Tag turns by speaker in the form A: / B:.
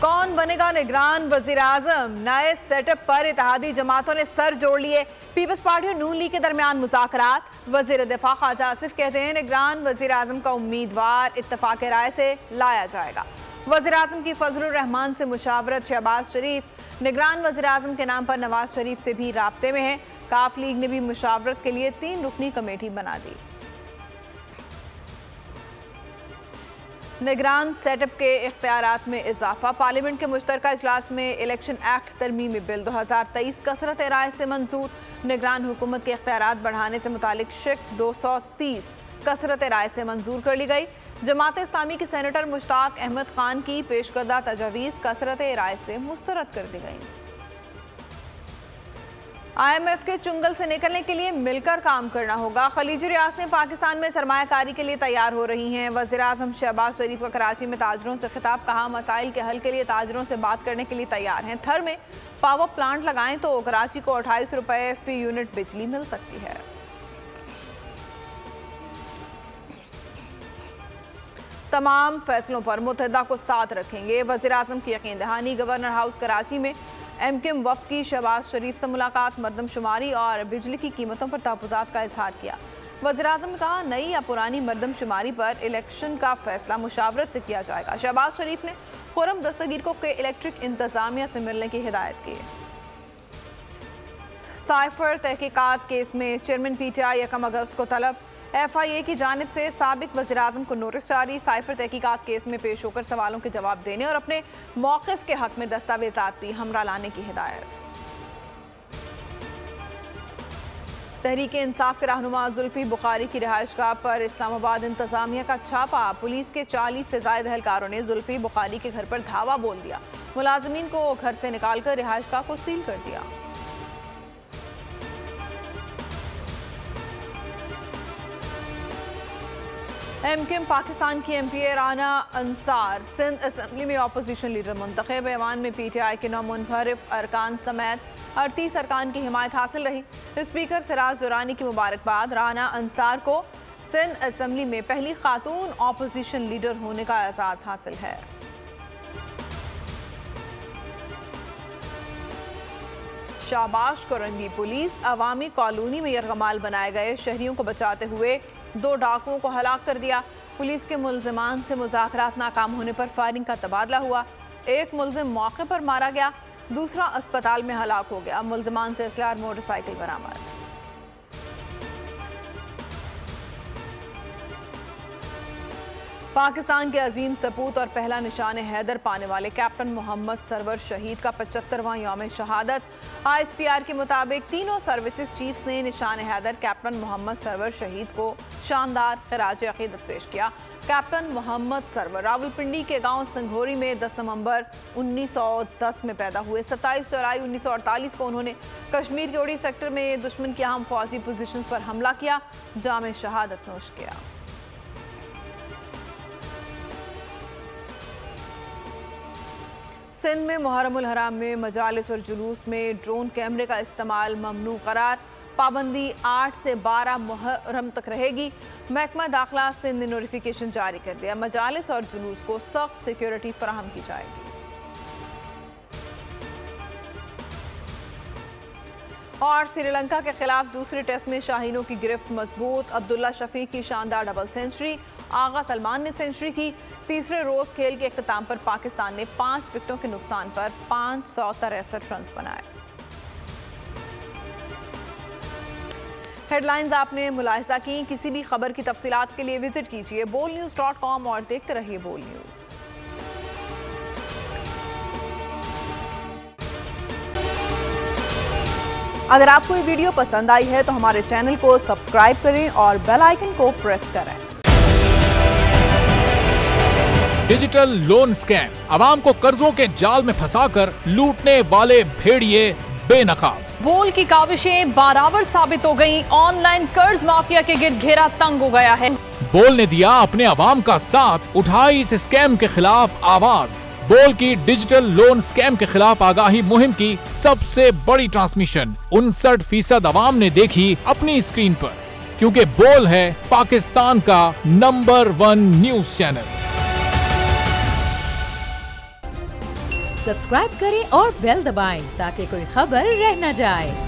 A: कौन बनेगा निगरान वजीर आजम? नए सेटअप पर इत्तेहादी जमातों ने सर जोड़ लिए। पीपल्स पार्टी और नून लीग के दरमियान मुज़ाकरात। वजीर दिफा ख्वाजा आसिफ कहते हैं निगरान वजीर आजम का उम्मीदवार इत्तफाक राय से लाया जाएगा। वजीर आजम की फजलुर रहमान से मुशावरत। शहबाज शरीफ निगरान वजीर आजम के नाम पर नवाज शरीफ से भी राब्ते में है। काफ लीग ने भी मुशावरत के लिए 3 रुकनी कमेटी बना दी। निगरान सेटअप के इख्तियारात में इजाफा। पार्लियामेंट के मुश्तरका इजलास में इलेक्शन एक्ट तरमीमी बिल 2023 कसरत राय से मंजूर। निगरान हुकूमत के इख्तियारात बढ़ाने से मुतालिक शिफ्ट 230 कसरत राय से मंजूर कर ली गई। जमात इस्लामी के सेनेटर मुश्ताक अहमद खान की पेशकर्दा तजावीज़ कसरत राय से मुस्तरद कर दी गई। IMF के चुंगल से निकलने के लिए मिलकर काम करना होगा। खलीजी रियासतें पाकिस्तान में सरमायाकारी के लिए तैयार हो रही हैं। वज़ीर आज़म शहबाज शरीफ का कराची में ताजरों से खिताब। कहा मसाइल के हल के लिए ताजरों से बात करने के लिए तैयार हैं। थर में पावर प्लांट लगाएं तो कराची को 28 रुपए फी यूनिट बिजली मिल सकती है। तमाम फैसलों पर मुत्तहिदा को साथ रखेंगे। वज़ीर आज़म की यकीन दहानी। गवर्नर हाउस कराची में MKM वफ़द की शहबाज शरीफ से मुलाकात। मरदमशुमारी और बिजली की कीमतों पर तहफ़्फ़ुज़ात का इज़हार किया। वज़ीर आज़म ने कहा नई या पुरानी मरदमशुमारी पर इलेक्शन का फैसला मुशावरत से किया जाएगा। शहबाज शरीफ ने खुर्रम दस्तगीर को के इलेक्ट्रिक इंतज़ामिया से मिलने की हिदायत की। साइफर तहकीकात केस में चेयरमैन PTI 1 अगस्त को तलब। FIA की जानिब से साबिक वज़ीर आज़म को नोटिस जारी। साइफर तहकीकात केस में पेश होकर सवालों के जवाब देने और अपने मौक़िफ़ के हक़ में दस्तावेज़ात भी हमरा लाने की हिदायत। तहरीक इंसाफ के रहनुमा जुल्फ़ी बुखारी की रिहाइशगाह पर इस्लामाबाद इंतज़ामिया का छापा। पुलिस के 40 से ज़ायद एहलकारों ने जुल्फ़ी बुखारी के घर पर धावा बोल दिया। मुलाजिमीन को घर से निकालकर रिहाइशगाह को सील कर दिया। MKM पाकिस्तान की MPA राना अंसार सिंध असम्बली में अपोजिशन लीडर मुंतखब। ऐवान में PTI के 9 मुनफरिद अरकान समेत 38 अरकान की हिमायत हासिल रही। स्पीकर सिराज दुरानी की मुबारकबाद। राना अंसार को सिंध असम्बली में पहली खातून अपोजिशन लीडर होने का एजाज़ हासिल है। शाबाश को रंगी पुलिस। अवामी कॉलोनी में यरगमाल बनाए गए शहरियों को बचाते हुए 2 डाकुओं को हलाक कर दिया। पुलिस के मुल्जिमान से मुज़ाकरात नाकाम होने पर फायरिंग का तबादला हुआ। एक मुल्जिम मौके पर मारा गया, दूसरा अस्पताल में हलाक हो गया। मुल्जिमान से असला और मोटरसाइकिल बरामद। पाकिस्तान के अजीम सपूत और पहला निशान हैदर पाने वाले कैप्टन मोहम्मद सरवर शहीद का 75वां यौम शहादत। ISPR के मुताबिक तीनों सर्विसेज चीफ्स ने निशान हैदर कैप्टन मोहम्मद सरवर शहीद को शानदार खिराज अकीदत पेश किया। कैप्टन मोहम्मद सरवर रावलपिंडी के गांव संघोरी में 10 नवंबर 1910 में पैदा हुए। 27 जुलाई 1948 को उन्होंने कश्मीर के उड़ी सेक्टर में दुश्मन की अहम फौजी पोजीशन पर हमला किया, जाम शहादत नोश किया। सिंध में मुहर्रमुल हराम में मजालिस और जुलूस में ड्रोन कैमरे का इस्तेमाल ममनू करार। पाबंदी 8 से 12 मुहर्रम तक रहेगी। महकमा दाखिला सिंध ने नोटिफिकेशन जारी कर दिया। मजालिस और जुलूस को सख्त सिक्योरिटी फराहम की जाएगी। और श्रीलंका के खिलाफ दूसरे टेस्ट में शाहीनों की गिरफ्त मजबूत। अब्दुल्ला शफीक की शानदार डबल सेंचुरी। आगा सलमान ने सेंचुरी की। तीसरे रोज खेल के इख्तिताम पर पाकिस्तान ने 5 विकेटों के नुकसान पर 563 रन बनाए। हेडलाइंस आपने मुलाहिजा की। किसी भी खबर की तफसीलात के लिए विजिट कीजिए bolnews.com और देखते रहिए बोल न्यूज। अगर आपको ये वीडियो पसंद आई है तो हमारे चैनल को सब्सक्राइब करें और बेल आइकन को प्रेस करें।
B: डिजिटल लोन स्कैम, आवाम को कर्जों के जाल में फंसाकर लूटने वाले भेड़िए बेनकाब।
C: बोल की काविशें बाराबर साबित हो गईं। ऑनलाइन कर्ज माफिया के गिर्द घेरा तंग हो गया है।
B: बोल ने दिया अपने आवाम का साथ, उठाई इस स्कैम के खिलाफ आवाज। बोल की डिजिटल लोन स्कैम के खिलाफ आगाही मुहिम की सबसे बड़ी ट्रांसमिशन 59% आवाम ने देखी अपनी स्क्रीन पर, क्योंकि बोल है पाकिस्तान का नंबर 1 न्यूज चैनल।
D: सब्सक्राइब करें और बेल दबाएं ताकि कोई खबर रह न जाए।